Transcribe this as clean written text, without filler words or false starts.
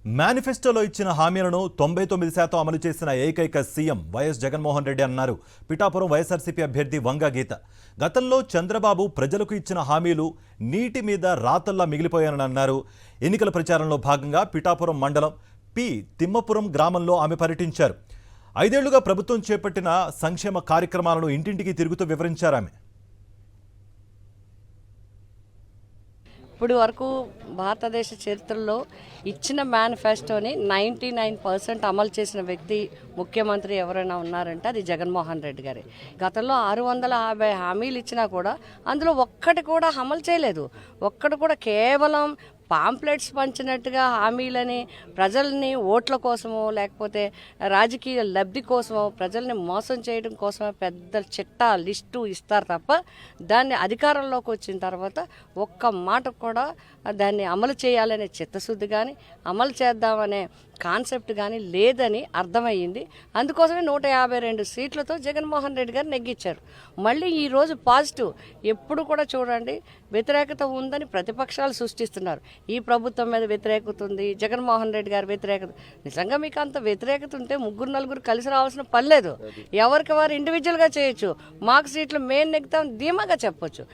మేనిఫెస్టోలో ఇచ్చిన హామీలను 99% అమలు చేసిన ఏకైక సీఎం వైఎస్ జగన్మోహన్ రెడ్డి అన్నారు పిఠాపురం వైఎస్ఆర్సీపీ అభ్యర్థి వంగ గీత. గతంలో చంద్రబాబు ప్రజలకు ఇచ్చిన హామీలు నీటి మీద రాతల్లా మిగిలిపోయానని అన్నారు. ఎన్నికల ప్రచారంలో భాగంగా పిఠాపురం మండలం పి తిమ్మపురం గ్రామంలో ఆమె పర్యటించారు. 5 ఏళ్లుగా ప్రభుత్వం చేపట్టిన సంక్షేమ కార్యక్రమాలను ఇంటింటికి తిరుగుతూ వివరించారు ఆమె. ఇప్పుడు వరకు భారతదేశ చరిత్రలో ఇచ్చిన మేనిఫెస్టోని 99% అమలు చేసిన వ్యక్తి ముఖ్యమంత్రి ఎవరైనా ఉన్నారంటే అది జగన్మోహన్ రెడ్డి గారే. గతంలో 650 హామీలు ఇచ్చినా కూడా అందులో ఒక్కటి కూడా అమలు చేయలేదు. ఒక్కటి కూడా కేవలం పాంప్లెట్స్ పంచినట్టుగా హామీలని ప్రజల్ని ఓట్ల కోసమో లేకపోతే రాజకీయ లబ్ధి కోసమో ప్రజల్ని మోసం చేయడం కోసమో పెద్ద చిట్టా లిస్టు ఇస్తారు తప్ప దాన్ని అధికారంలోకి వచ్చిన తర్వాత ఒక్క మాట కూడా దాన్ని అమలు చేయాలనే చిత్తశుద్ధి కానీ అమలు చేద్దామనే కాన్సెప్ట్ కానీ లేదని అర్థమయ్యింది. అందుకోసమే 152 సీట్లతో జగన్మోహన్ రెడ్డి గారు నెగ్గించారు. మళ్ళీ ఈరోజు పాజిటివ్ ఎప్పుడు కూడా చూడండి వ్యతిరేకత ఉందని ప్రతిపక్షాలు సృష్టిస్తున్నారు. ఈ ప్రభుత్వం మీద వ్యతిరేకత ఉంది, జగన్మోహన్ రెడ్డి గారి వ్యతిరేకత. నిజంగా మీకు అంత వ్యతిరేకత ఉంటే 3-4 కలిసి రావాల్సిన పని లేదు. ఎవరికి వారు ఇండివిజువల్గా చేయొచ్చు. మాకు సీట్లు మేము నెగ్గుతాం ధీమాగా చెప్పొచ్చు.